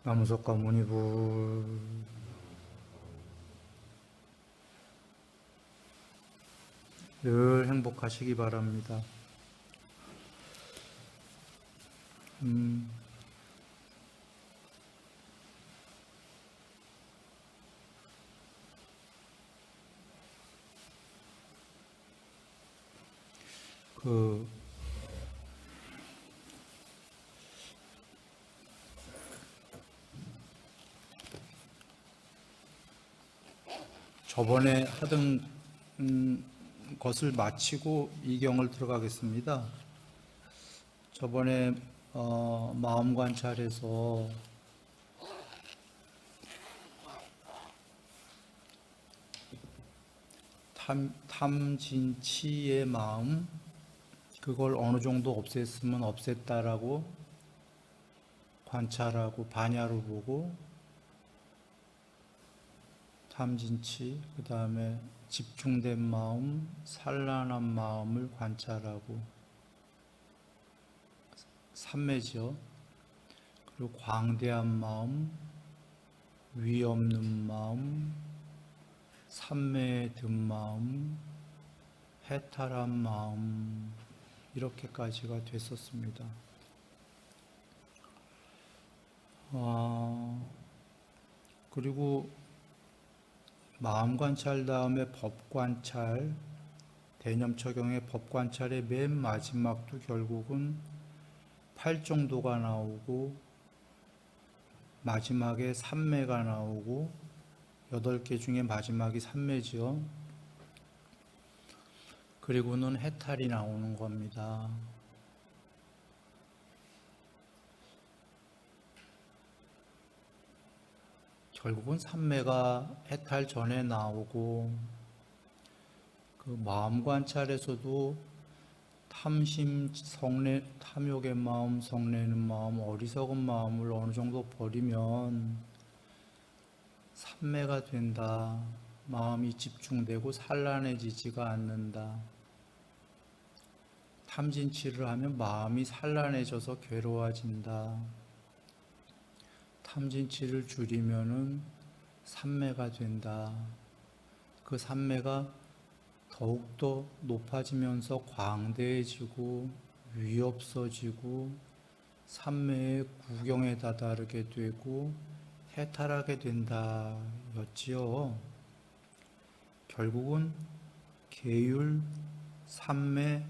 나무석가 무니불 늘 행복하시기 바랍니다. 음, 그 저번에 하던 것을 마치고 이경을 들어가겠습니다. 저번에 마음 관찰에서 탐진치의 마음, 그걸 어느 정도 없앴으면 없앴다라고 관찰하고 반야로 보고, 탐진치, 그 다음에 집중된 마음, 산란한 마음을 관찰하고, 삼매죠. 그리고 광대한 마음, 위 없는 마음, 삼매에 든 마음, 해탈한 마음, 이렇게까지가 됐었습니다. 그리고 마음 관찰 다음에 법 관찰, 대념 적용의 법 관찰의 맨 마지막도 결국은 8정도가 나오고, 마지막에 3매가 나오고, 8개 중에 마지막이 3매죠. 그리고는 해탈이 나오는 겁니다. 결국은 3매가 해탈 전에 나오고, 그 마음 관찰에서도 탐심, 성내, 탐욕의 마음, 성내는 마음, 어리석은 마음을 어느 정도 버리면 3매가 된다. 마음이 집중되고 산란해지지가 않는다. 탐진치를 하면 마음이 산란해져서 괴로워진다. 탐진치를 줄이면은 삼매가 된다. 그 삼매가 더욱더 높아지면서 광대해지고 위 없어지고 삼매의 구경에 다다르게 되고 해탈하게 된다 였지요. 결국은 계율, 삼매,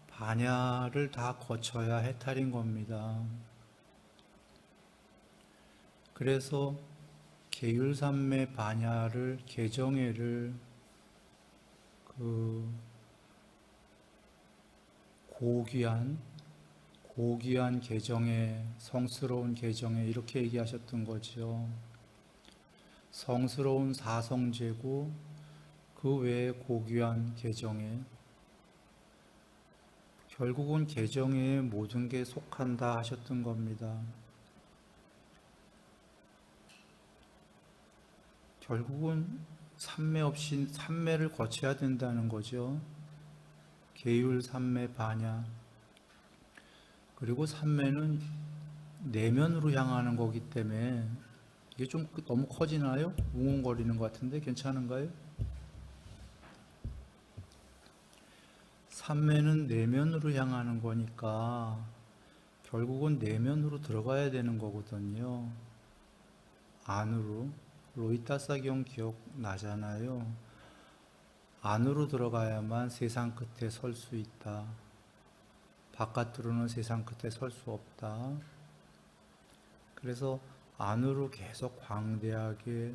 반야를 다 거쳐야 해탈인 겁니다. 그래서 계율삼매 반야를 개정회를 그 고귀한 개정회, 성스러운 개정회 이렇게 얘기하셨던 거죠. 성스러운 사성제고 그 외에 고귀한 개정회, 결국은 개정회에 모든 게 속한다 하셨던 겁니다. 결국은 삼매 없이 삼매를 거쳐야 된다는 거죠. 계율 삼매 반야. 그리고 삼매는 내면으로 향하는 거기 때문에 이게 좀 너무 커지나요? 웅웅거리는 것 같은데 괜찮은가요? 삼매는 내면으로 향하는 거니까 결국은 내면으로 들어가야 되는 거거든요. 안으로. 로이타사경 기억나잖아요. 안으로 들어가야만 세상 끝에 설 수 있다. 바깥으로는 세상 끝에 설 수 없다. 그래서 안으로 계속 광대하게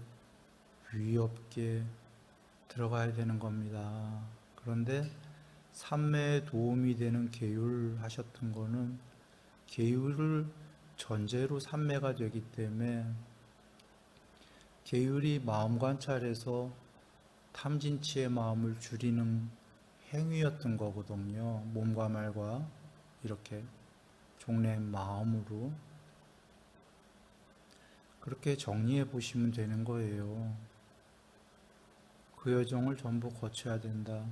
위없게 들어가야 되는 겁니다. 그런데 삼매에 도움이 되는 계율 하셨던 거는 계율을 전제로 삼매가 되기 때문에 계율이 마음 관찰에서 탐진치의 마음을 줄이는 행위였던 거거든요. 몸과 말과 이렇게 종래의 마음으로 그렇게 정리해 보시면 되는 거예요. 그 여정을 전부 거쳐야 된다.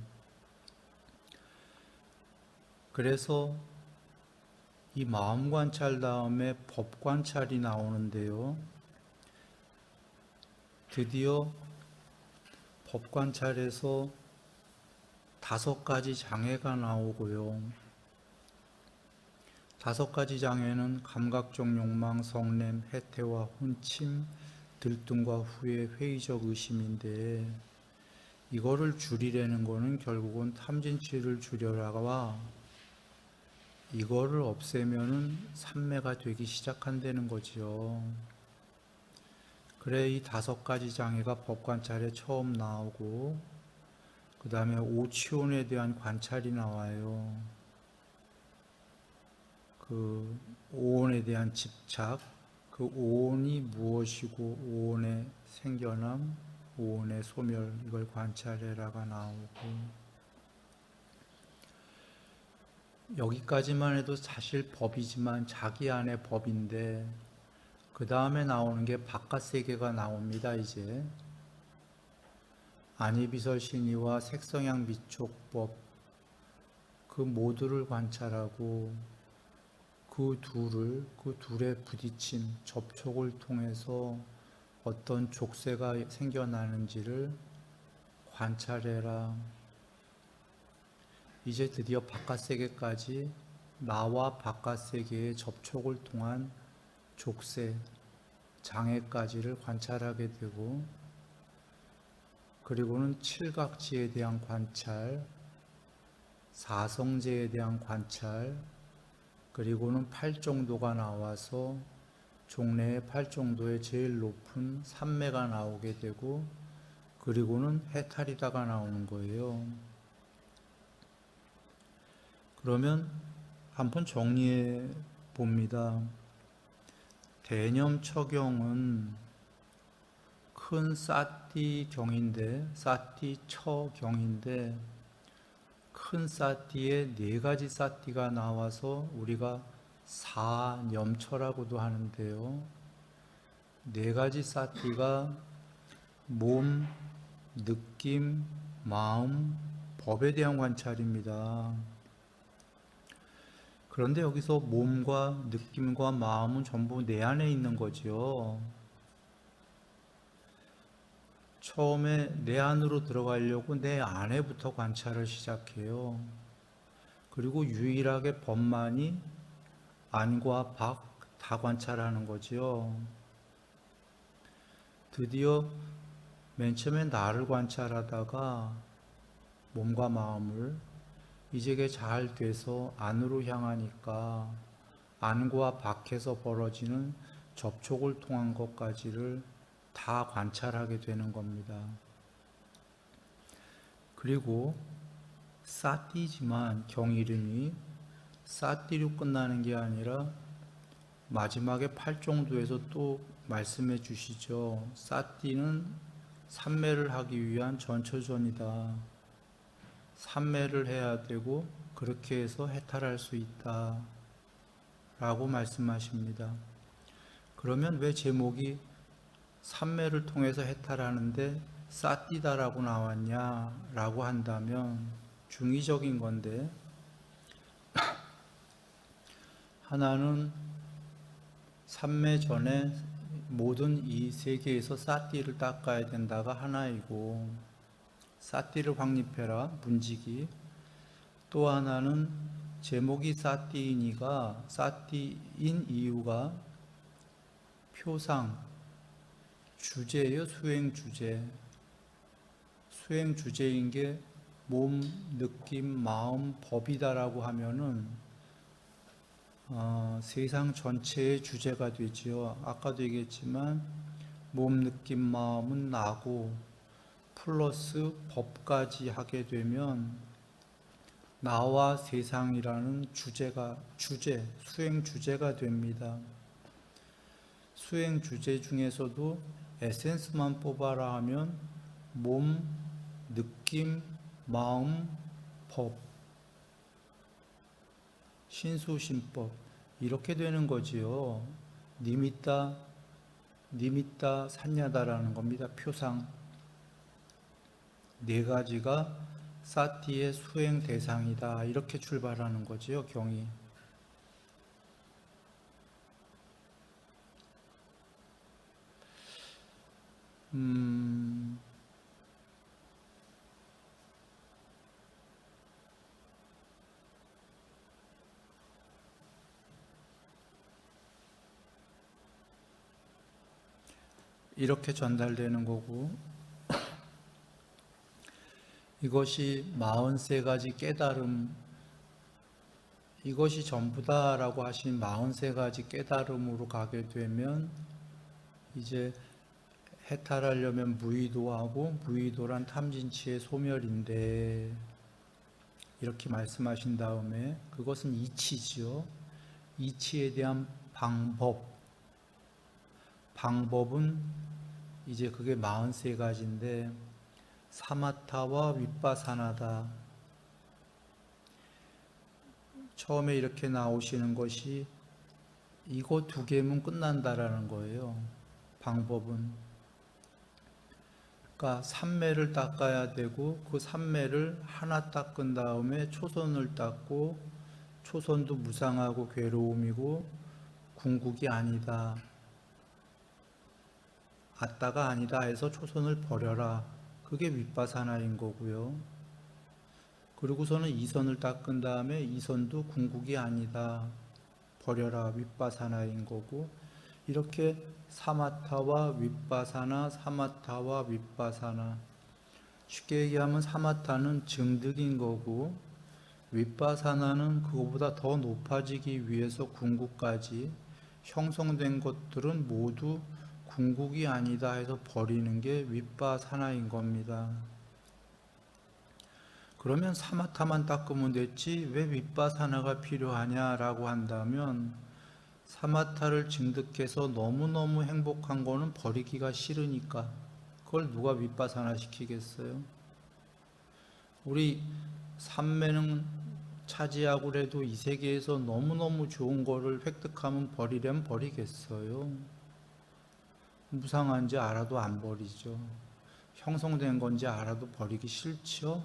그래서 이 마음 관찰 다음에 법 관찰이 나오는데요. 드디어 법 관찰에서 5가지 장애가 나오고요. 5가지 장애는 감각적 욕망, 성냄, 해태와 혼침, 들뜸과 후회, 회의적 의심인데, 이거를 줄이려는 거는 결국은 탐진치를 줄여라가 이거를 없애면은 삼매가 되기 시작한다는 거지요. 그래, 이 5가지 장애가 법관찰에 처음 나오고, 그 다음에 오치온에 대한 관찰이 나와요. 그 오온에 대한 집착, 그 오온이 무엇이고, 오온의 생겨남, 오온의 소멸, 이걸 관찰해라가 나오고, 여기까지만 해도 사실 법이지만 자기 안의 법인데, 그 다음에 나오는 게 바깥 세계가 나옵니다. 이제 안이비설 신이와 색성향 미촉법, 그 모두를 관찰하고 그 둘의 부딪힘, 접촉을 통해서 어떤 족쇄가 생겨나는지를 관찰해라. 이제 드디어 바깥 세계까지 나와 바깥 세계의 접촉을 통한 족쇄, 장애까지를 관찰하게 되고, 그리고는 칠각지에 대한 관찰, 사성제에 대한 관찰, 그리고는 팔정도가 나와서 종래의 팔정도의 제일 높은 삼매가 나오게 되고, 그리고는 해탈이다가 나오는 거예요. 그러면 한번 정리해 봅니다. 대념 처경은 큰 사띠 경인데, 사띠 처경인데, 큰 사띠에 4가지 사띠가 나와서 우리가 사념처라고도 하는데요. 4가지 사띠가 몸, 느낌, 마음, 법에 대한 관찰입니다. 그런데 여기서 몸과 느낌과 마음은 전부 내 안에 있는 거죠. 처음에 내 안으로 들어가려고 내 안에부터 관찰을 시작해요. 그리고 유일하게 법만이 안과 밖 다 관찰하는 거지요. 드디어 맨 처음에 나를 관찰하다가 몸과 마음을, 이제 그게 잘 돼서 안으로 향하니까 안과 밖에서 벌어지는 접촉을 통한 것까지를 다 관찰하게 되는 겁니다. 그리고 사띠지만 경이름이 사띠로 끝나는 게 아니라 마지막에 팔정도에서 또 말씀해 주시죠. 사띠는 삼매를 하기 위한 전처전이다. 삼매를 해야 되고 그렇게 해서 해탈할 수 있다 라고 말씀하십니다. 그러면 왜 제목이 삼매를 통해서 해탈하는데 사띠다라고 나왔냐라고 한다면 중의적인 건데, 하나는 삼매 전에 모든 이 세계에서 사띠를 닦아야 된다가 하나이고, 사띠를 확립해라 문지기. 또 하나는 제목이 사띠이니가 사띠인 이유가 표상, 주제예요. 수행 주제. 수행 주제인 게 몸, 느낌, 마음, 법이다라고 하면은 세상 전체의 주제가 되지요. 아까도 얘기했지만 몸, 느낌, 마음은 나고 플러스 법까지 하게 되면 나와 세상이라는 수행 주제가 됩니다. 수행 주제 중에서도 에센스만 뽑아라 하면 몸, 느낌, 마음, 법, 신수신법 이렇게 되는 거지요. 니미따 산야다라는 겁니다. 표상 4가지가 사티의 수행 대상이다. 이렇게 출발하는 거지요. 경이. 음, 이렇게 전달되는 거고, 이것이 43가지 깨달음, 이것이 전부다라고 하신 43가지 깨달음으로 가게 되면 이제 해탈하려면 무의도하고, 무의도란 탐진치의 소멸인데, 이렇게 말씀하신 다음에 그것은 이치지요. 이치에 대한 방법은 이제 그게 43가지인데 사마타와 윗바사나다. 처음에 이렇게 나오시는 것이 이거 두 개면 끝난다라는 거예요. 방법은. 그러니까 삼매를 닦아야 되고 그 삼매를 하나 닦은 다음에 초선을 닦고, 초선도 무상하고 괴로움이고 궁극이 아니다, 아따가 아니다 해서 초선을 버려라. 그게 윗바사나인 거고요. 그리고서는 이선을 닦은 다음에 이선도 궁극이 아니다, 버려라, 윗바사나인 거고, 이렇게 사마타와 윗바사나, 사마타와 윗바사나. 쉽게 얘기하면 사마타는 증득인 거고, 윗바사나는 그거보다 더 높아지기 위해서 궁극까지 형성된 것들은 모두 궁극이 아니다 해서 버리는 게 윗바사나인 겁니다. 그러면 사마타만 닦으면 됐지 왜 윗바사나가 필요하냐라고 한다면, 사마타를 증득해서 너무너무 행복한 거는 버리기가 싫으니까 그걸 누가 윗바사나 시키겠어요? 우리 삼매는 차지하고 그래도 이 세계에서 너무너무 좋은 거를 획득하면 버리려면 버리겠어요? 무상한지 알아도 안 버리죠. 형성된 건지 알아도 버리기 싫죠.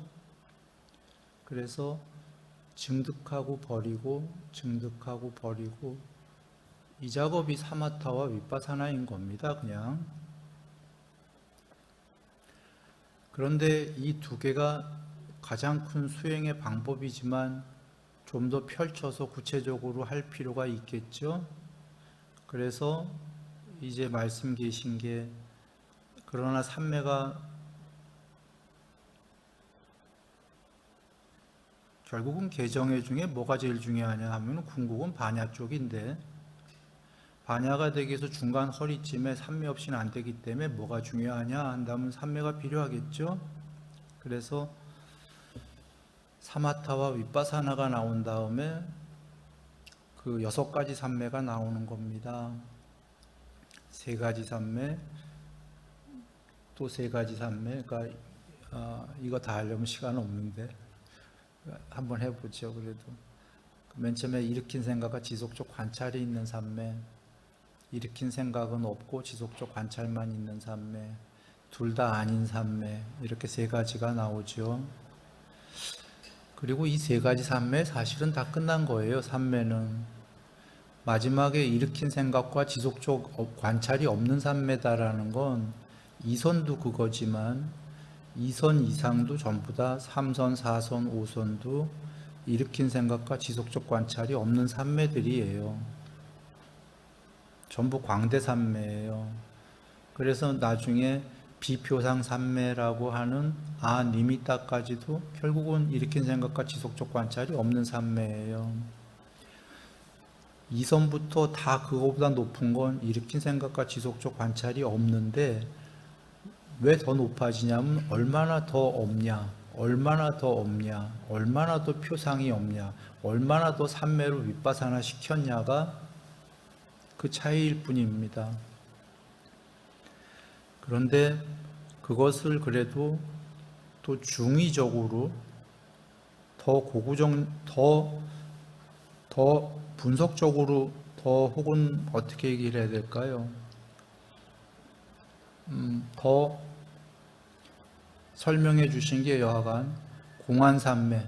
그래서 증득하고 버리고 증득하고 버리고, 이 작업이 사마타와 윗바사나인 겁니다. 그냥. 그런데 이 두 개가 가장 큰 수행의 방법이지만 좀 더 펼쳐서 구체적으로 할 필요가 있겠죠. 그래서 이제 말씀 계신 게, 그러나 삼매가 결국은 개정회 중에 뭐가 제일 중요하냐 하면 궁극은 반야 쪽인데, 반야가 되기 위해서 중간 허리쯤에 삼매 없이는 안 되기 때문에 뭐가 중요하냐 한다면 삼매가 필요하겠죠. 그래서 사마타와 윗바사나가 나온 다음에 그 6가지 삼매가 나오는 겁니다. 3가지 삼매, 또 3가지 삼매. 그러니까 이거 다 하려면 시간 없는데 한번 해보죠. 그래도 맨 처음에 일으킨 생각과 지속적 관찰이 있는 삼매, 일으킨 생각은 없고 지속적 관찰만 있는 삼매, 둘 다 아닌 삼매, 이렇게 3가지가 나오죠. 그리고 이 3가지 삼매 사실은 다 끝난 거예요. 삼매는 마지막에 일으킨 생각과 지속적 관찰이 없는 삼매다라는 건 이선도 그거지만 2선 이상도 전부 다 3선, 4선, 5선도 일으킨 생각과 지속적 관찰이 없는 삼매들이에요. 전부 광대 삼매예요. 그래서 나중에 비표상 삼매라고 하는 아니미따까지도 결국은 일으킨 생각과 지속적 관찰이 없는 삼매예요. 2선부터 다 그거보다 높은 건 일으킨 생각과 지속적 관찰이 없는데, 왜 더 높아지냐면 얼마나 더 없냐, 얼마나 더 없냐, 얼마나 더 표상이 없냐, 얼마나 더 삼매로 윗바사나 시켰냐가 그 차이일 뿐입니다. 그런데 그것을 그래도 또 중의적으로 더 고구정, 더 분석적으로, 더 혹은 어떻게 얘기를 해야 될까요? 더 설명해 주신 게 여하간 공안삼매,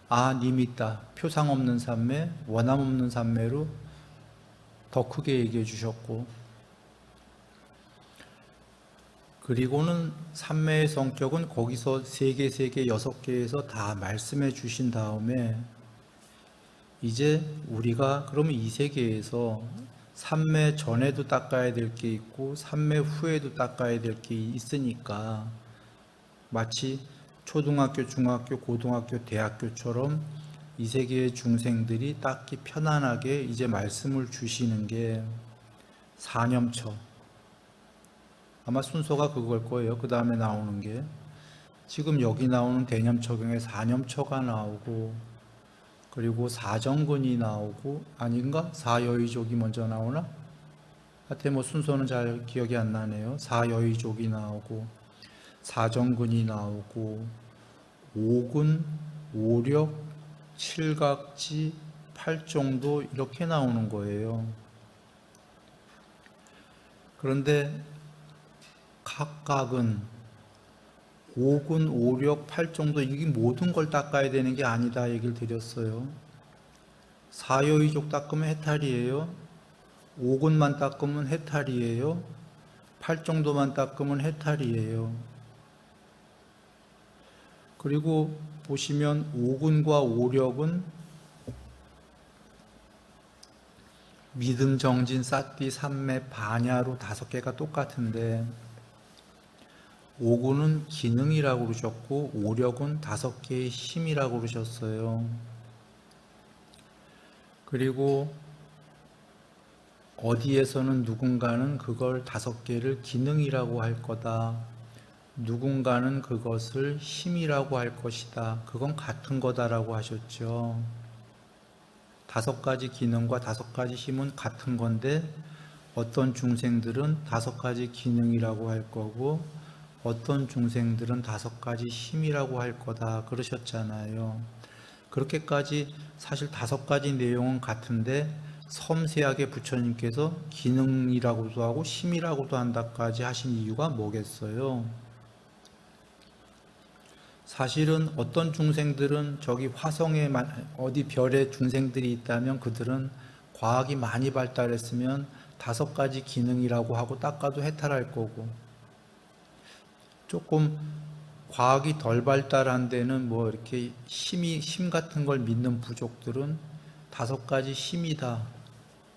아니미따, 표상 없는 삼매, 원함 없는 삼매로 더 크게 얘기해 주셨고, 그리고는 삼매의 성격은 거기서 세 개, 세 개, 여섯 개에서 다 말씀해 주신 다음에 이제 우리가 그러면 이 세계에서 삼매 전에도 닦아야 될 게 있고 삼매 후에도 닦아야 될 게 있으니까 마치 초등학교, 중학교, 고등학교, 대학교처럼 이 세계의 중생들이 닦기 편안하게 이제 말씀을 주시는 게 사념처. 아마 순서가 그걸 거예요. 그 다음에 나오는 게 지금 여기 나오는 대념처경에 사념처가 나오고 그리고 사정근이 나오고 아닌가? 사여의족이 먼저 나오나? 하여튼 뭐 순서는 잘 기억이 안 나네요. 사여의족이 나오고 사정근이 나오고 오근, 오력, 칠각지, 팔정도 이렇게 나오는 거예요. 그런데 각각은 오근, 오력, 팔정도 이게 모든 걸 닦아야 되는 게 아니다 얘기를 드렸어요. 사여의족 닦으면 해탈이에요. 오근만 닦으면 해탈이에요. 팔정도만 닦으면 해탈이에요. 그리고 보시면 오근과 오력은 믿음, 정진, 사띠, 삼매, 반야로 5개가 똑같은데 오근은 기능이라고 그러셨고 오력은 5개의 힘이라고 그러셨어요. 그리고 어디에서는 누군가는 그걸 5개를 기능이라고 할 거다. 누군가는 그것을 힘이라고 할 것이다. 그건 같은 거다라고 하셨죠. 5가지 기능과 5가지 힘은 같은 건데 어떤 중생들은 5가지 기능이라고 할 거고 어떤 중생들은 5가지 힘이라고 할 거다 그러셨잖아요. 그렇게까지 사실 5가지 내용은 같은데 섬세하게 부처님께서 기능이라고도 하고 힘이라고도 한다까지 하신 이유가 뭐겠어요? 사실은 어떤 중생들은 저기 화성에 어디 별에 중생들이 있다면 그들은 과학이 많이 발달했으면 5가지 기능이라고 하고 닦아도 해탈할 거고 조금 과학이 덜 발달한 데는 뭐 이렇게 힘 같은 걸 믿는 부족들은 5가지 힘이다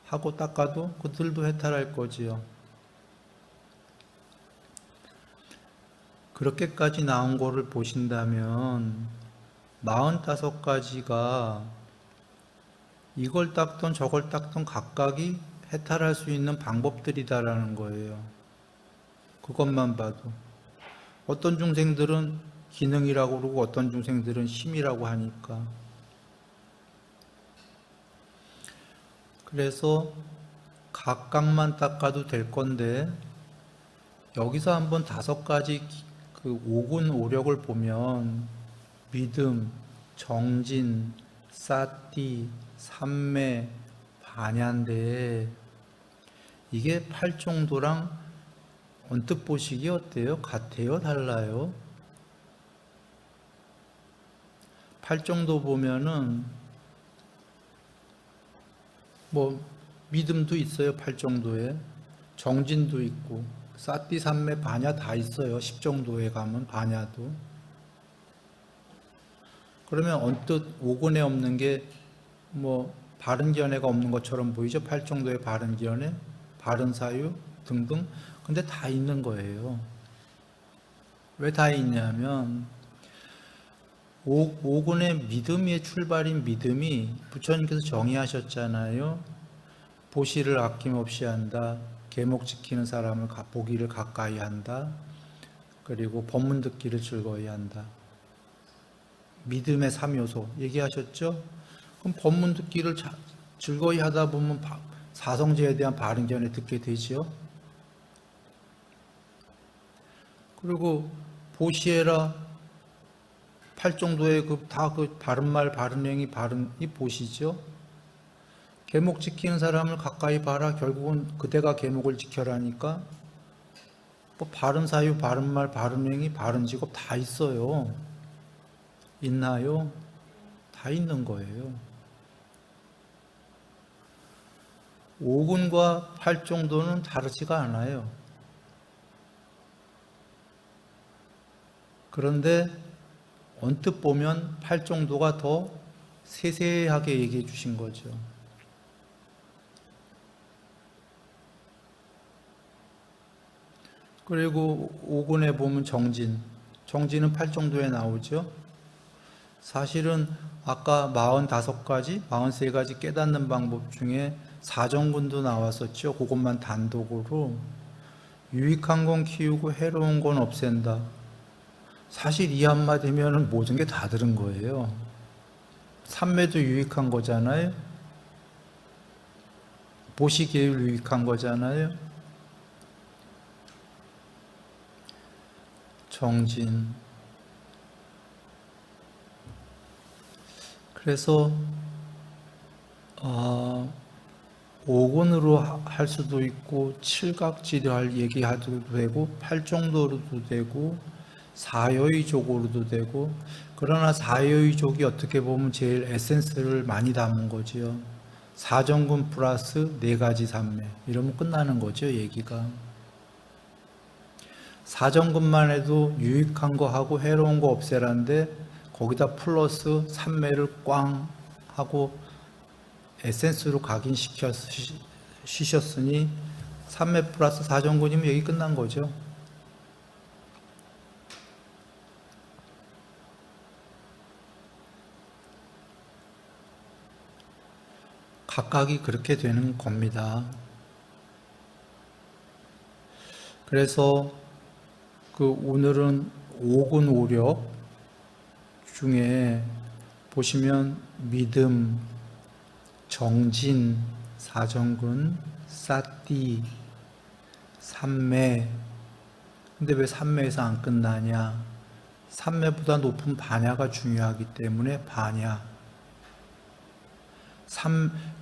하고 닦아도 그들도 해탈할 거지요. 그렇게까지 나온 거를 보신다면 45가지가 이걸 닦던 저걸 닦던 각각이 해탈할 수 있는 방법들이다라는 거예요. 그것만 봐도. 어떤 중생들은 기능이라고 그러고 어떤 중생들은 힘이라고 하니까. 그래서 각각만 닦아도 될 건데 여기서 한번 5가지 그 오근 오력을 보면 믿음, 정진, 사띠, 삼매, 반야인데 이게 팔정도랑 언뜻 보시기 어때요? 같아요? 달라요? 팔정도 보면은 뭐 믿음도 있어요. 팔정도에 정진도 있고 사띠, 삼매, 반야 다 있어요. 10정도에 가면 반야도. 그러면 언뜻 오근에 없는 게 뭐 바른 견해가 없는 것처럼 보이죠? 8정도의 바른 견해, 바른 사유 등등. 근데 다 있는 거예요. 왜 다 있냐면 오근의 믿음의 출발인 믿음이 부처님께서 정의하셨잖아요. 보시를 아낌없이 한다. 계목 지키는 사람을 보기를 가까이 한다. 그리고 법문 듣기를 즐거이 한다. 믿음의 3요소 얘기하셨죠? 그럼 법문 듣기를 즐거이 하다 보면 사성제에 대한 바른 견해 듣게 되지요. 그리고 보시해라 팔정도의 그 바른 말, 바른 행위, 바른이 보시죠. 계목 지키는 사람을 가까이 봐라. 결국은 그대가 계목을 지켜라니까. 뭐 바른 사유, 바른 말, 바른 행위, 바른 직업 다 있어요. 있나요? 다 있는 거예요. 오근과 팔정도는 다르지가 않아요. 그런데 언뜻 보면 팔정도가 더 세세하게 얘기해 주신 거죠. 그리고 5군에 보면 정진은 팔정도에 나오죠. 사실은 아까 45가지, 43가지 깨닫는 방법 중에 사정군도 나왔었죠. 그것만 단독으로. 유익한 건 키우고 해로운 건 없앤다. 사실 이 한마디면 모든 게 다 들은 거예요. 삼매도 유익한 거잖아요. 보시기에 유익한 거잖아요. 정진. 그래서 5군으로 할 수도 있고 칠각지를 얘기해도 되고 팔정도로도 되고 사여의족으로도 되고, 그러나 사여의족이 어떻게 보면 제일 에센스를 많이 담은 거지요. 사정군 플러스 4가지 삼매 이러면 끝나는 거죠, 얘기가. 사정군만 해도 유익한 거 하고 해로운 거 없애라는데 거기다 플러스 삼매를 꽝 하고 에센스로 각인시켰으니 삼매 플러스 사정군이면 여기 끝난 거죠. 각각이 그렇게 되는 겁니다. 그래서 오늘은 5군 5력 중에 보시면 믿음, 정진, 사정군, 사띠, 삼매. 근데 왜 삼매에서 안 끝나냐? 삼매보다 높은 반야가 중요하기 때문에 반야.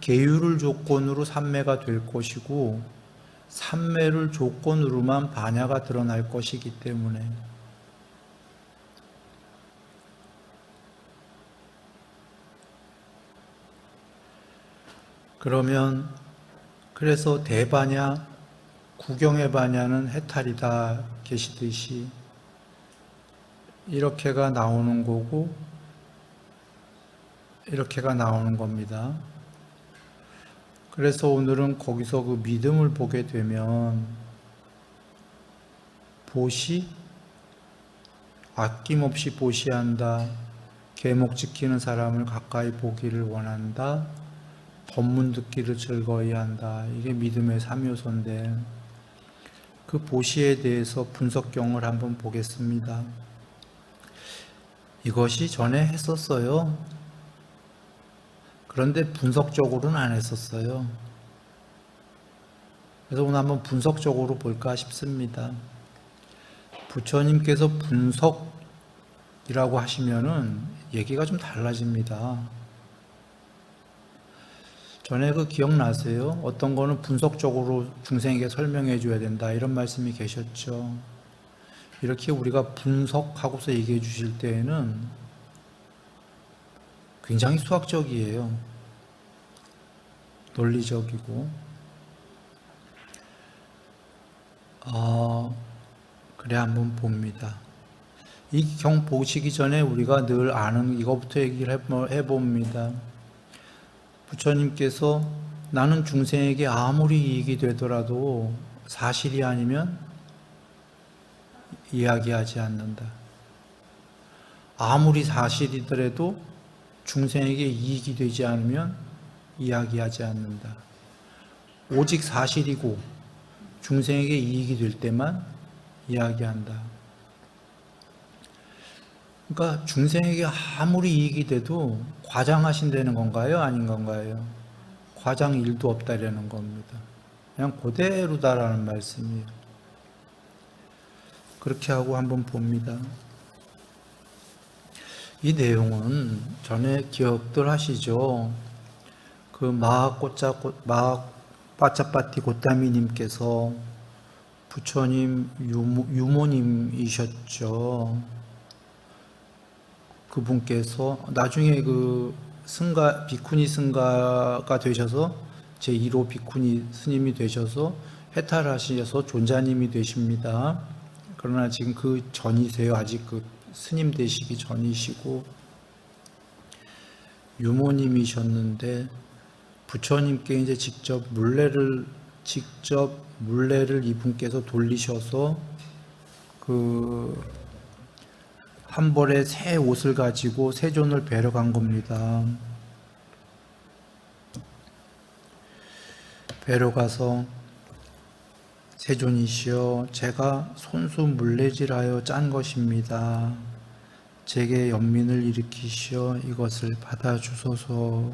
계율을 조건으로 삼매가 될 것이고 삼매를 조건으로만 반야가 드러날 것이기 때문에. 그러면 그래서 대반야, 구경의 반야는 해탈이다 계시듯이 이렇게가 나오는 거고 이렇게가 나오는 겁니다. 그래서 오늘은 거기서 그 믿음을 보게 되면 보시, 아낌없이 보시한다. 계목 지키는 사람을 가까이 보기를 원한다. 법문 듣기를 즐거이 한다. 이게 믿음의 3요소인데 그 보시에 대해서 분석경을 한번 보겠습니다. 이것이 전에 했었어요. 그런데 분석적으로는 안 했었어요. 그래서 오늘 한번 분석적으로 볼까 싶습니다. 부처님께서 분석이라고 하시면은 얘기가 좀 달라집니다. 전에 기억나세요? 어떤 거는 분석적으로 중생에게 설명해 줘야 된다 이런 말씀이 계셨죠. 이렇게 우리가 분석하고서 얘기해 주실 때에는 굉장히 수학적이에요. 논리적이고. 그래 한번 봅니다. 이 경 보시기 전에 우리가 늘 아는 이거부터 얘기를 해봅니다. 부처님께서 나는 중생에게 아무리 이익이 되더라도 사실이 아니면 이야기하지 않는다. 아무리 사실이더라도 중생에게 이익이 되지 않으면 이야기하지 않는다. 오직 사실이고 중생에게 이익이 될 때만 이야기한다. 그러니까 중생에게 아무리 이익이 돼도 과장하신다는 건가요? 아닌 건가요? 과장 일도 없다라는 겁니다. 그냥 그대로다라는 말씀이에요. 그렇게 하고 한번 봅니다. 이 내용은 전에 기억들 하시죠? 마하빠짜빠티 고타미님께서 부처님 유모님이셨죠. 그분께서 나중에 비쿠니 승가가 되셔서 제1호 비쿠니 스님이 되셔서 해탈하셔서 존자님이 되십니다. 그러나 지금 그 전이세요. 아직 그 스님 되시기 전이시고 유모님이셨는데 부처님께 이제 직접 물레를 이분께서 돌리셔서 그 한 벌에 새 옷을 가지고 세존을 뵈러 간 겁니다. 뵈러 가서 세존이시여, 제가 손수 물레질하여 짠 것입니다. 제게 연민을 일으키시어 이것을 받아주소서.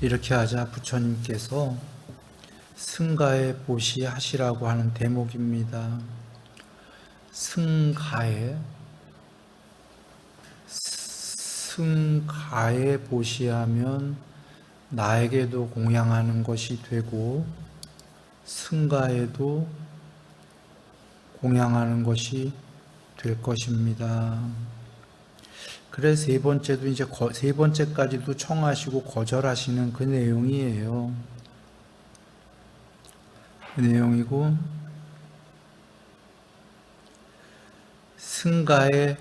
이렇게 하자 부처님께서 승가에 보시하시라고 하는 대목입니다. 승가에 보시하면 나에게도 공양하는 것이 되고 승가에도 공양하는 것이 될 것입니다. 그래서 세 번째도 이제 세 번째까지도 청하시고 거절하시는 그 내용이에요. 그 내용이고 승가에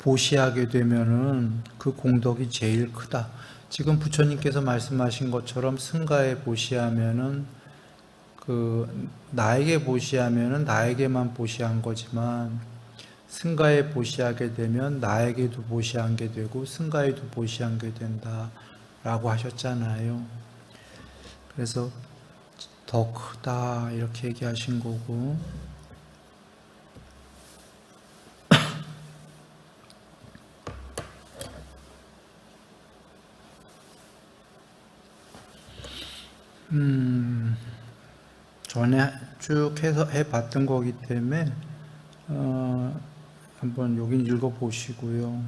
보시하게 되면은 그 공덕이 제일 크다. 지금 부처님께서 말씀하신 것처럼 승가에 보시하면은 그 나에게 보시하면은 나에게만 보시한 거지만 승가에 보시하게 되면 나에게도 보시한 게 되고 승가에도 보시한 게 된다라고 하셨잖아요. 그래서 더 크다 이렇게 얘기하신 거고 전에 쭉 해서 해봤던 거기 때문에 한번 여기 읽어보시고요.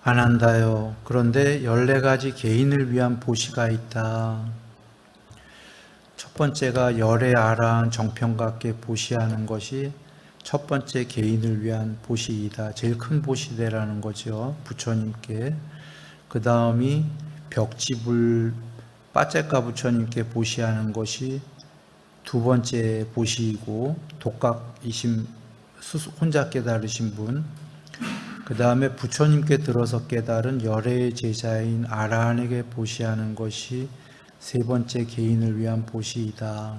안 한다요. 그런데 14가지 개인을 위한 보시가 있다. 첫 번째가 열의 아란 정평각계 보시하는 것이 첫 번째 개인을 위한 보시이다. 제일 큰 보시대라는 거죠. 부처님께. 그 다음이 벽지불 빠째가 부처님께 보시하는 것이 두 번째 보시이고 독각이심 혼자 깨달으신 분. 그 다음에 부처님께 들어서 깨달은 열애의 제자인 아라한에게 보시하는 것이 세 번째 개인을 위한 보시이다.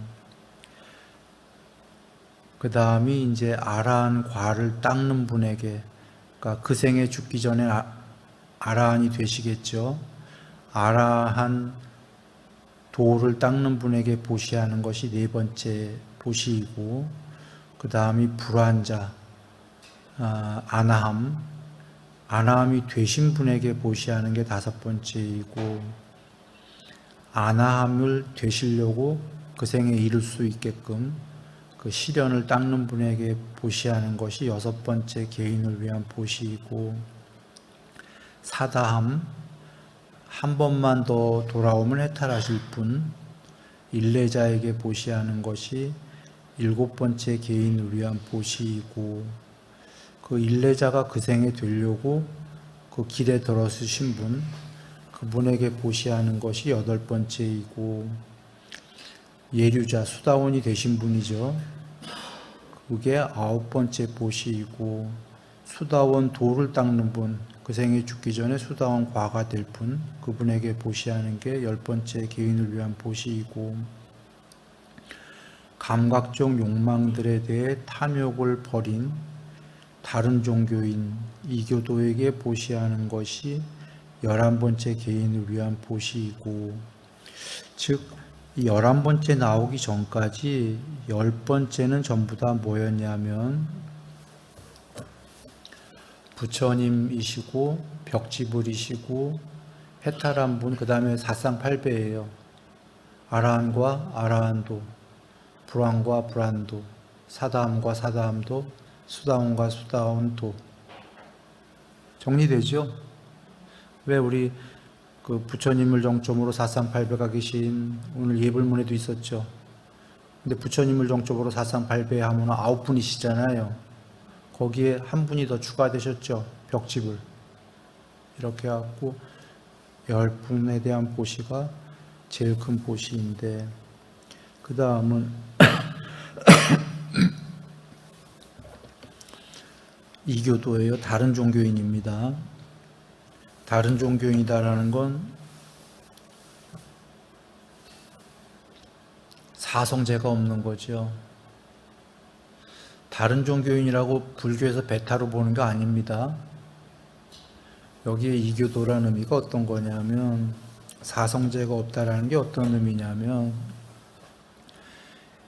그 다음이 이제 아라한 과를 닦는 분에게, 그러니까 그 생에 죽기 전에 아라한이 되시겠죠. 아라한 도를 닦는 분에게 보시하는 것이 네 번째 보시이고, 그 다음이 불환자, 아나함이 되신 분에게 보시하는 게 다섯 번째이고, 아나함을 되시려고 그 생에 이룰 수 있게끔 그 시련을 닦는 분에게 보시하는 것이 여섯 번째 개인을 위한 보시이고, 사다함, 한 번만 더 돌아오면 해탈하실 분, 일례자에게 보시하는 것이 일곱 번째 개인을 위한 보시이고, 그 일례자가 그 생에 되려고 그 길에 들어서신 분, 그분에게 보시하는 것이 여덟 번째이고, 예류자, 수다원이 되신 분이죠. 그게 아홉 번째 보시이고, 수다원 도를 닦는 분, 그 생에 죽기 전에 수다원 과가 될 분, 그분에게 보시하는 게 열 번째 개인을 위한 보시이고, 감각적 욕망들에 대해 탐욕을 버린 다른 종교인 이교도에게 보시하는 것이 11번째 개인을 위한 보시이고, 즉, 이 11번째 나오기 전까지 10번째는 전부 다 뭐였냐면 부처님이시고 벽지불이시고 해탈한 분, 그 다음에 사상팔배예요. 아라한과 아라한도, 불환과 불환도, 사다함과 사다함도, 수다원과 수다원도. 정리되죠? 왜 우리 그 부처님을 정점으로 사상팔배가 계신 오늘 예불문에도 있었죠. 근데 부처님을 정점으로 사상 발배하면 9분이시잖아요. 거기에 한 분이 더 추가되셨죠. 벽집을. 이렇게 해갖고 10분에 대한 보시가 제일 큰 보시인데, 그 다음은 이교도예요. 다른 종교인입니다. 다른 종교인이다라는 건 사성제가 없는 거죠. 다른 종교인이라고 불교에서 배타로 보는 게 아닙니다. 여기에 이교도라는 의미가 어떤 거냐면, 사성제가 없다라는 게 어떤 의미냐면,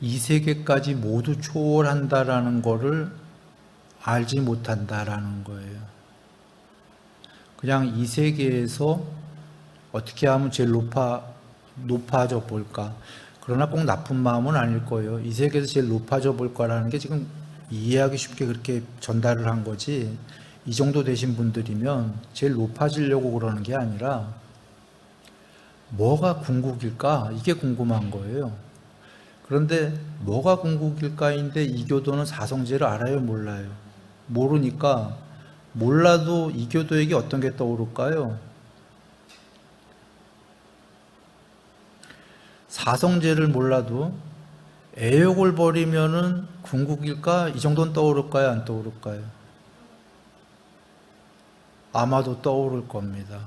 이 세계까지 모두 초월한다라는 거를 알지 못한다라는 거예요. 그냥 이 세계에서 어떻게 하면 제일 높아져 볼까. 그러나 꼭 나쁜 마음은 아닐 거예요. 이 세계에서 제일 높아져 볼 거라는 게 지금 이해하기 쉽게 그렇게 전달을 한 거지, 이 정도 되신 분들이면 제일 높아지려고 그러는 게 아니라 뭐가 궁극일까? 이게 궁금한 거예요. 그런데 뭐가 궁극일까인데 이교도는 사성제를 알아요? 몰라요? 모르니까, 몰라도 이교도에게 어떤 게 떠오를까요? 사성제를 몰라도 애욕을 버리면은 궁극일까? 이 정도는 떠오를까요? 안 떠오를까요? 아마도 떠오를 겁니다.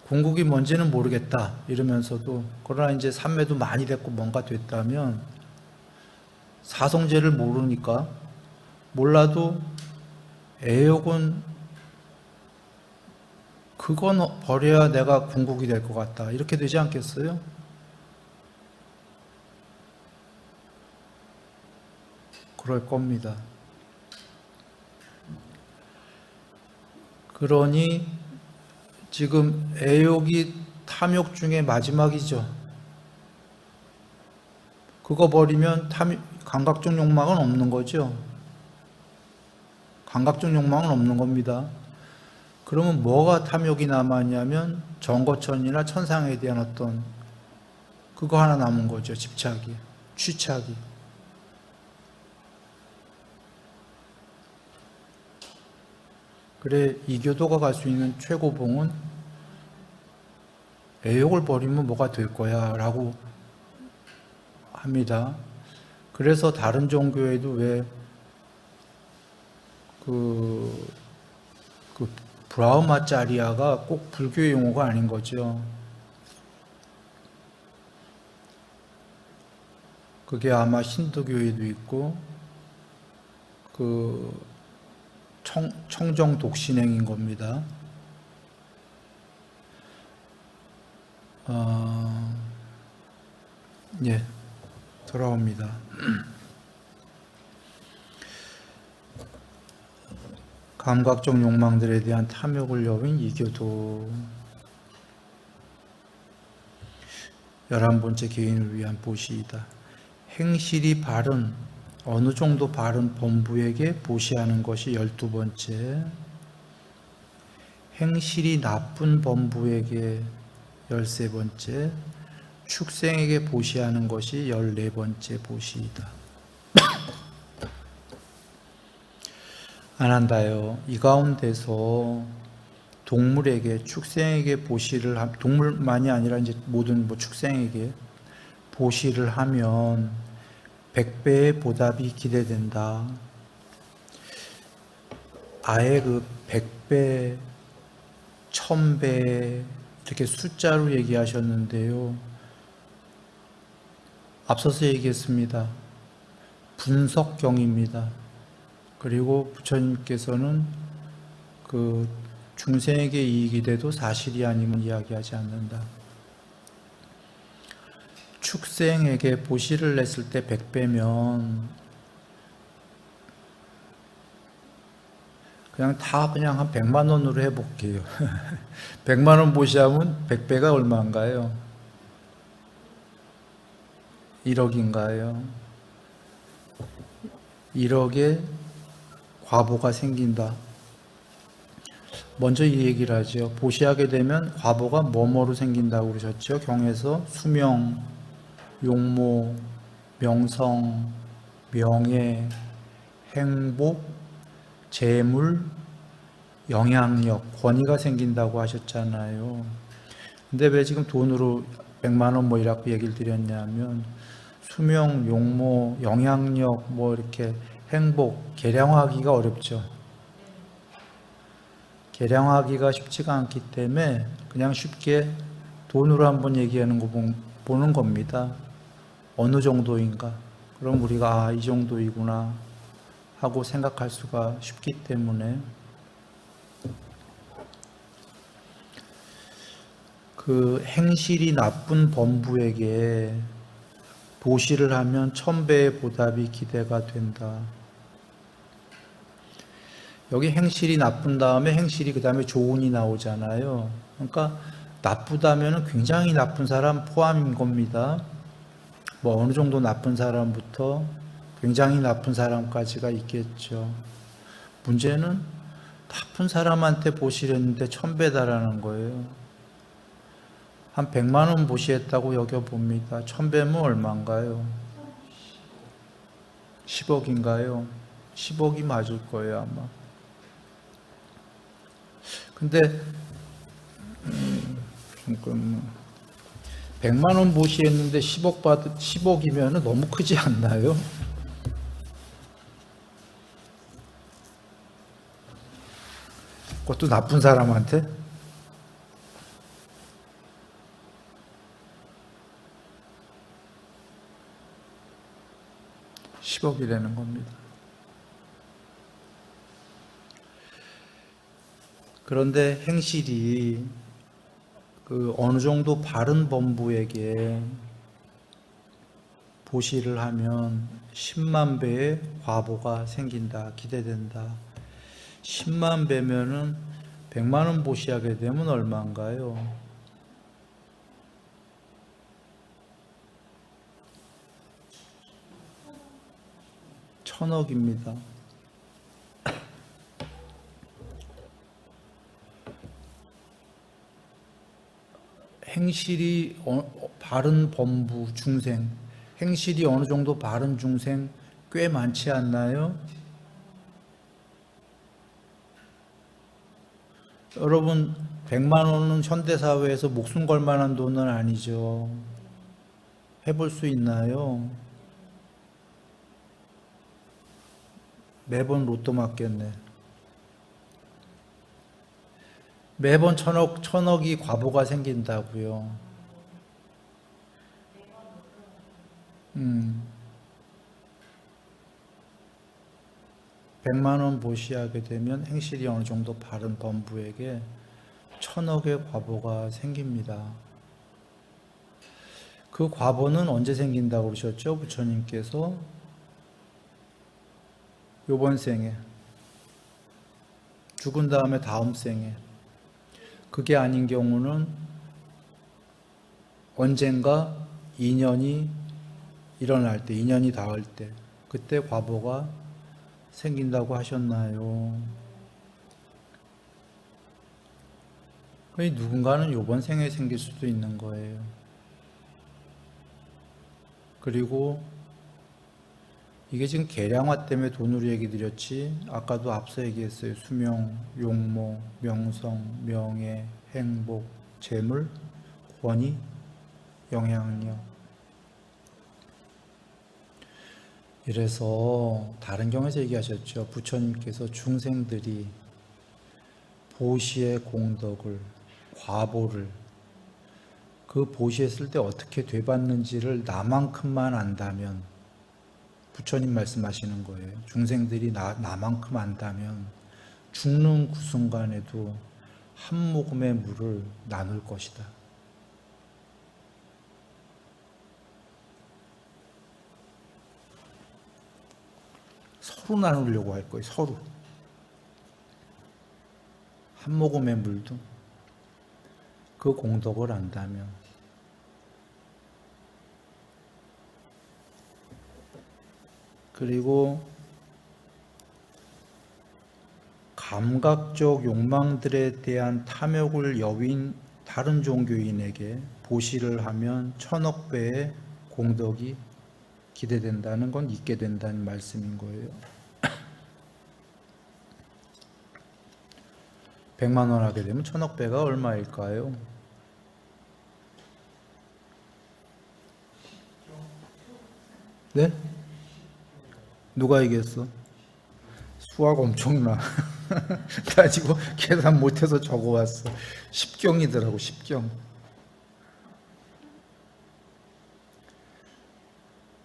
궁극이 뭔지는 모르겠다 이러면서도, 그러나 이제 삼매도 많이 됐고 뭔가 됐다면, 사성제를 모르니까, 몰라도 애욕은 그건 버려야 내가 궁극이 될 것 같다, 이렇게 되지 않겠어요? 그럴 겁니다. 그러니 지금 애욕이 탐욕 중에 마지막이죠. 그거 버리면 감각적 욕망은 없는 거죠. 감각적 욕망은 없는 겁니다. 그러면 뭐가 탐욕이 남았냐면 정거천이나 천상에 대한 어떤 그거 하나 남은 거죠. 집착이, 취착이. 그래, 이교도가 갈 수 있는 최고봉은 애욕을 버리면 뭐가 될 거야 라고 합니다. 그래서 다른 종교에도 왜 그 브라흐마짜리아가 꼭 불교의 용어가 아닌 거죠. 그게 아마 힌두교에도 있고 그 청정 독신행인 겁니다. 예, 돌아옵니다. 감각적 욕망들에 대한 탐욕을 여긴 이교도. 11번째 개인을 위한 보시이다. 행실이 바른, 어느 정도 바른 범부에게 보시하는 것이 12번째, 행실이 나쁜 범부에게 13번째, 축생에게 보시하는 것이 14번째 보시이다. 안 한다요. 이 가운데서 동물에게, 축생에게 보시를 동물만이 아니라 이제 모든 축생에게 보시를 하면 100배의 보답이 기대된다. 아예 그 100배, 1000배 이렇게 숫자로 얘기하셨는데요. 앞서서 얘기했습니다. 분석경입니다. 그리고 부처님께서는 그 중생에게 이익이 돼도 사실이 아니면 이야기하지 않는다. 축생에게 보시를 냈을 때 100배면 그냥 한 100만 원으로 해볼게요. 100만 원 보시하면 100배가 얼마인가요? 1억인가요? 1억에 과보가 생긴다. 먼저 이 얘기를 하죠. 보시하게 되면 과보가 뭐뭐로 생긴다고 그러셨죠? 경에서 수명, 용모, 명성, 명예, 행복, 재물, 영향력, 권위가 생긴다고 하셨잖아요. 근데 왜 지금 돈으로 100만 원 뭐 이라고 얘기를 드렸냐면 수명, 용모, 영향력, 뭐 이렇게 행복, 계량화하기가 어렵죠. 계량화하기가 쉽지가 않기 때문에 그냥 쉽게 돈으로 한번 얘기하는 거 보는 겁니다. 어느 정도인가? 그럼 우리가 이 정도이구나 하고 생각할 수가 쉽기 때문에 그 행실이 나쁜 범부에게 보시를 하면 1000배의 보답이 기대가 된다. 여기 행실이 나쁜 다음에 행실이 그 다음에 조운이 나오잖아요. 그러니까 나쁘다면 굉장히 나쁜 사람 포함인 겁니다. 뭐 어느 정도 나쁜 사람부터 굉장히 나쁜 사람까지가 있겠죠. 문제는 나쁜 사람한테 보시랬는데 1000배다라는 거예요. 한 100만 원 보시했다고 여겨봅니다. 1000배면 얼마인가요? 10억인가요? 10억이 맞을 거예요, 아마. 근데 100만 원 보시했는데 10억이면 너무 크지 않나요? 그것도 나쁜 사람한테? (10억이라는) 겁니다. 그런데 행실이 그 어느 정도 바른 범부에게 보시를 하면 10만 배의 과보가 생긴다, 기대된다. 10만 배면은 100만 원 보시하게 되면 얼마인가요? 1000억입니다. 행실이 바른 범부 중생, 행실이 어느 정도 바른 중생 꽤 많지 않나요? 여러분 100만 원은 현대사회에서 목숨 걸 만한 돈은 아니죠. 해볼 수 있나요? 매번 로또 맞겠네. 매번 천억이 과보가 생긴다고요. 100만 원 보시하게 되면 행실이 어느 정도 바른 범부에게 1000억의 과보가 생깁니다. 그 과보는 언제 생긴다고 그러셨죠? 부처님께서 요번 생에, 죽은 다음에 다음 생에. 그게 아닌 경우는 언젠가 인연이 일어날 때, 인연이 닿을 때, 그때 과보가 생긴다고 하셨나요? 누군가는 요번 생에 생길 수도 있는 거예요. 그리고 이게 지금 계량화 때문에 돈으로 얘기 드렸지, 아까도 앞서 얘기했어요. 수명, 용모, 명성, 명예, 행복, 재물, 권위, 영향력. 이래서 다른 경에서 얘기하셨죠. 부처님께서 중생들이 보시의 공덕을, 과보를 그 보시했을 때 어떻게 되받는지를 나만큼만 안다면, 부처님 말씀하시는 거예요. 중생들이 나만큼 안다면 죽는 그 순간에도 한 모금의 물을 나눌 것이다. 서로 나누려고 할 거예요. 서로. 한 모금의 물도 그 공덕을 안다면. 그리고 감각적 욕망들에 대한 탐욕을 여윈 다른 종교인에게 보시를 하면 1000억 배의 공덕이 기대된다는 건 있게 된다는 말씀인 거예요. 100만 원 하게 되면 1000억 배가 얼마일까요? 네? 누가 얘기했어? 수학 엄청나. 나 지금 계산 못해서 적어왔어. 10경이더라고, 10경.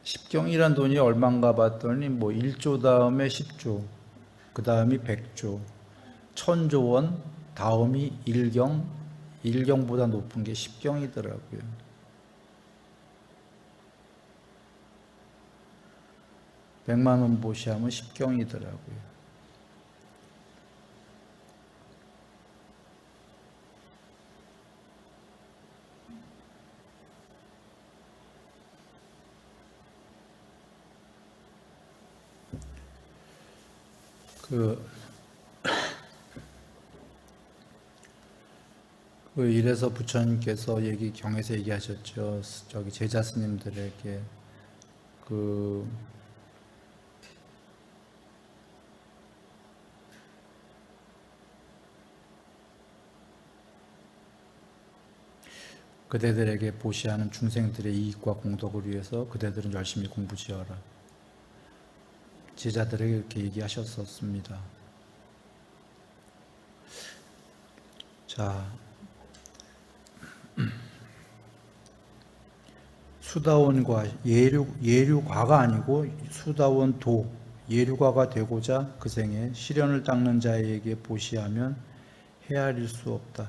10경이란 돈이 얼마인가 봤더니 뭐 1조 다음에 10조, 그 다음이 100조, 1000조 원, 다음이 1경, 1경보다 높은 게 10경이더라고요. 100만 원 보시하면 10경이더라고요. 이래서 부처님께서 경에서 얘기하셨죠. 저기 제자 스님들에게 그대들에게 보시하는 중생들의 이익과 공덕을 위해서 그대들은 열심히 공부 지어라. 제자들에게 이렇게 얘기하셨었습니다. 자, 수다원과 예류과가 아니고 수다원도, 예류과가 되고자 그 생에 시련을 닦는 자에게 보시하면 헤아릴 수 없다.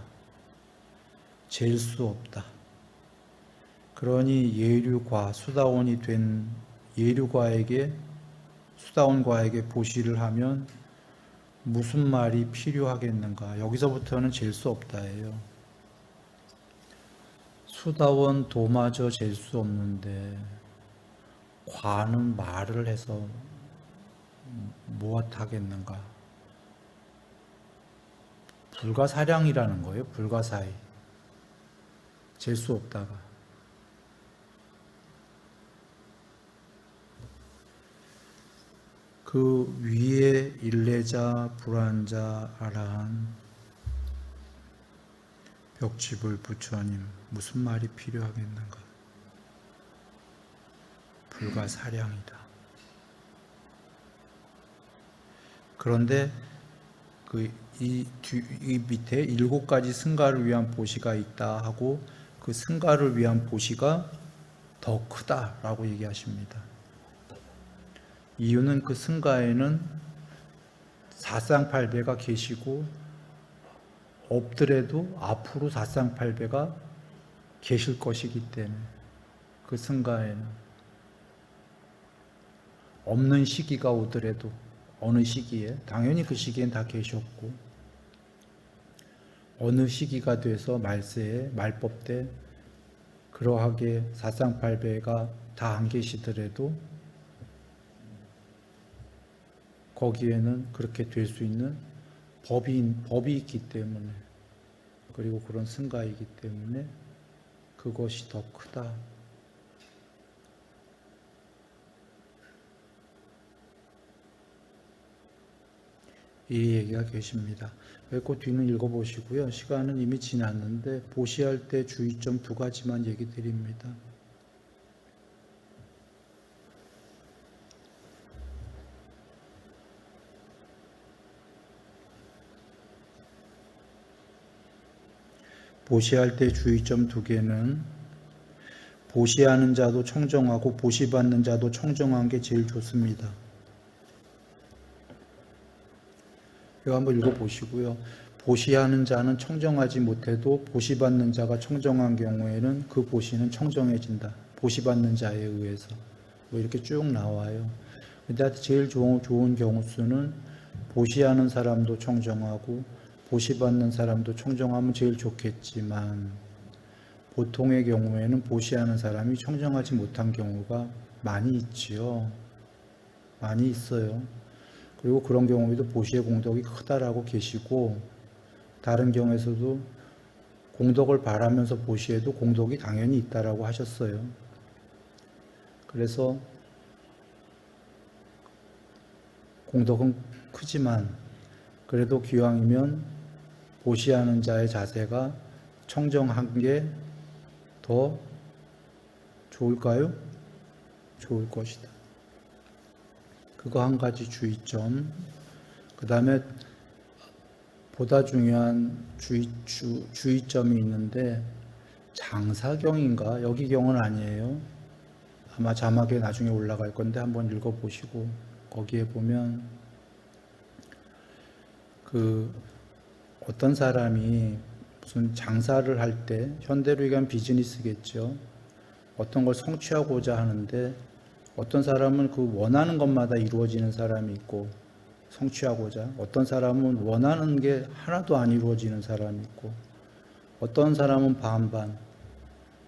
잴 수 없다. 그러니 예류과, 수다원이 된 수다원과에게 보시를 하면 무슨 말이 필요하겠는가? 여기서부터는 잴 수 없다예요. 수다원 도마저 잴 수 없는데 과는 말을 해서 무엇 하겠는가? 불가사량이라는 거예요. 불가사의. 잴 수 없다가. 그 위에 일례자, 불환자, 아라한, 벽지불 부처님, 무슨 말이 필요하겠는가? 불가사량이다. 그런데 이 밑에 7가지 승가를 위한 보시가 있다 하고 그 승가를 위한 보시가 더 크다라고 얘기하십니다. 이유는 그 승가에는 사쌍팔배가 계시고 없더라도 앞으로 사쌍팔배가 계실 것이기 때문에 그 승가에는 없는 시기가 오더라도 어느 시기에 당연히 그 시기엔 다 계셨고 어느 시기가 돼서 말세에 말법 때 그러하게 사쌍팔배가 다 안 계시더라도 거기에는 그렇게 될 수 있는 법이 있기 때문에 그리고 그런 승가이기 때문에 그것이 더 크다. 이 얘기가 계십니다. 그 뒤는 읽어보시고요. 시간은 이미 지났는데 보시할 때 주의점 2가지만 얘기 드립니다. 보시할 때 주의점 2개는 보시하는 자도 청정하고 보시받는 자도 청정한 게 제일 좋습니다. 이거 한번 읽어보시고요. 보시하는 자는 청정하지 못해도 보시받는 자가 청정한 경우에는 그 보시는 청정해진다. 보시받는 자에 의해서. 뭐 이렇게 쭉 나와요. 근데 제일 좋은 경우 수는 보시하는 사람도 청정하고 보시받는 사람도 청정하면 제일 좋겠지만 보통의 경우에는 보시하는 사람이 청정하지 못한 경우가 많이 있지요. 많이 있어요. 그리고 그런 경우에도 보시의 공덕이 크다라고 계시고 다른 경우에서도 공덕을 바라면서 보시에도 공덕이 당연히 있다라고 하셨어요. 그래서 공덕은 크지만 그래도 기왕이면 보시하는 자의 자세가 청정한 게 더 좋을까요? 좋을 것이다. 그거 한 가지 주의점. 그 다음에 보다 중요한 주의점이 있는데, 장사경인가? 여기 경은 아니에요. 아마 자막에 나중에 올라갈 건데 한번 읽어보시고, 거기에 보면 어떤 사람이 무슨 장사를 할 때, 현대로 얘기하면 비즈니스겠죠. 어떤 걸 성취하고자 하는데, 어떤 사람은 그 원하는 것마다 이루어지는 사람이 있고, 성취하고자, 어떤 사람은 원하는 게 하나도 안 이루어지는 사람이 있고, 어떤 사람은 반반,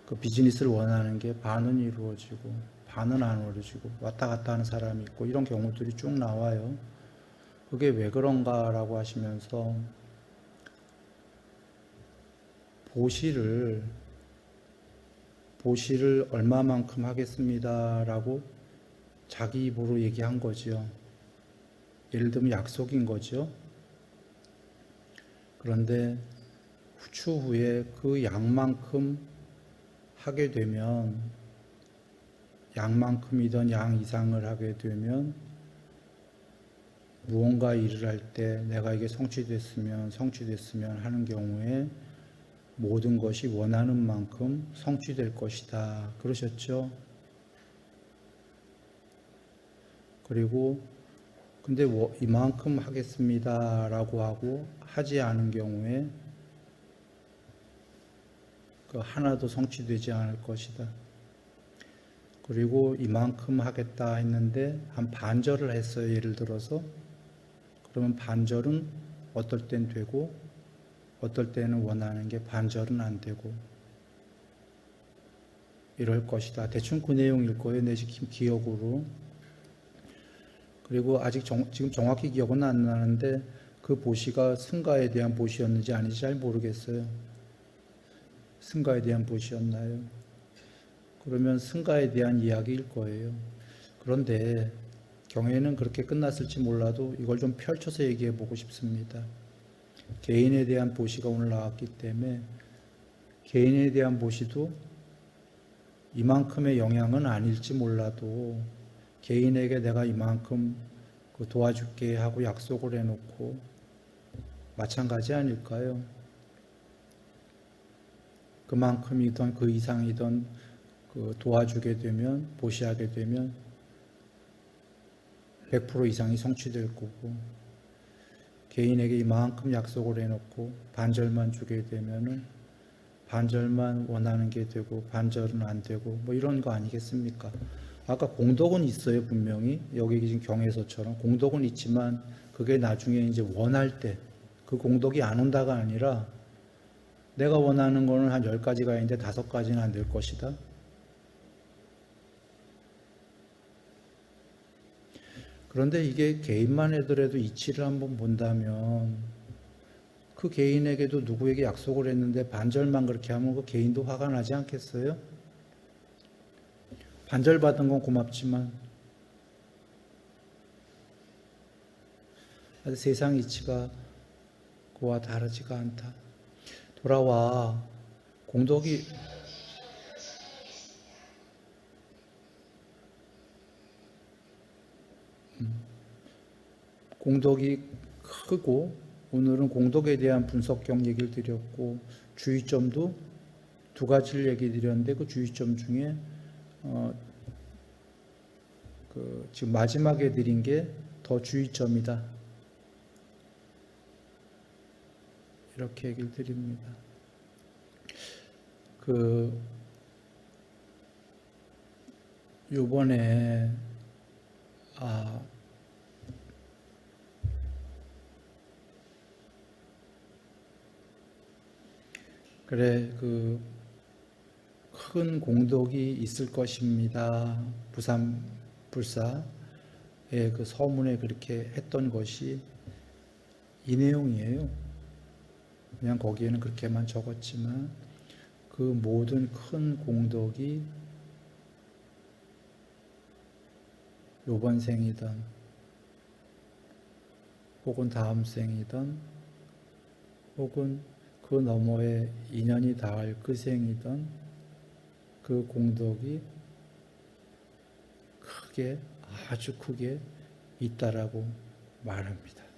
그 비즈니스를 원하는 게 반은 이루어지고 반은 안 이루어지고 왔다 갔다 하는 사람이 있고, 이런 경우들이 쭉 나와요. 그게 왜 그런가라고 하시면서 보시를 얼마만큼 하겠습니다라고 자기 입으로 얘기한 거죠. 예를 들면 약속인 거죠. 그런데 추후에 그 양만큼 하게 되면, 양만큼이든 양 이상을 하게 되면, 무언가 일을 할 때 내가 이게 성취됐으면 하는 경우에 모든 것이 원하는 만큼 성취될 것이다. 그러셨죠? 그리고 근데 이만큼 하겠습니다 라고 하고 하지 않은 경우에 그 하나도 성취되지 않을 것이다. 그리고 이만큼 하겠다 했는데 한 반절을 했어요. 예를 들어서. 그러면 반절은 어떨 땐 되고 어떨 때는 원하는 게 반절은 안 되고 이럴 것이다. 대충 그 내용일 거예요. 내 기억으로. 그리고 아직 지금 정확히 기억은 안 나는데 그 보시가 승가에 대한 보시였는지 아닌지 잘 모르겠어요. 승가에 대한 보시였나요? 그러면 승가에 대한 이야기일 거예요. 그런데 경애는 그렇게 끝났을지 몰라도 이걸 좀 펼쳐서 얘기해 보고 싶습니다. 개인에 대한 보시가 오늘 나왔기 때문에 개인에 대한 보시도 이만큼의 영향은 아닐지 몰라도 개인에게 내가 이만큼 도와줄게 하고 약속을 해놓고 마찬가지 아닐까요? 그만큼이든 그 이상이든 도와주게 되면, 보시하게 되면 100% 이상이 성취될 거고, 개인에게 이만큼 약속을 해놓고 반절만 주게 되면은 반절만 원하는 게 되고 반절은 안 되고 뭐 이런 거 아니겠습니까? 아까 공덕은 있어요. 분명히 여기 지금 경에서처럼 공덕은 있지만 그게 나중에 이제 원할 때 그 공덕이 안 온다가 아니라 내가 원하는 거는 한 10가지가 있는데 5가지는 안 될 것이다. 그런데 이게 개인만 하더라도 이치를 한번 본다면 그 개인에게도 누구에게 약속을 했는데 반절만 그렇게 하면 그 개인도 화가 나지 않겠어요? 반절 받은 건 고맙지만 세상 이치가 그와 다르지가 않다. 돌아와. 공덕이 크고, 오늘은 공덕에 대한 분석경 얘기를 드렸고 주의점도 2가지를 얘기 드렸는데 그 주의점 중에 지금 마지막에 드린 게 더 주의점이다. 이렇게 얘기를 드립니다. 요번에 그래 큰 공덕이 있을 것입니다. 부산 불사의 그 서문에 그렇게 했던 것이 이 내용이에요. 그냥 거기에는 그렇게만 적었지만 그 모든 큰 공덕이 요번 생이든 혹은 다음 생이든 혹은 그 너머에 인연이 닿을 그 생이든 그 공덕이 크게 아주 크게 있다라고 말합니다.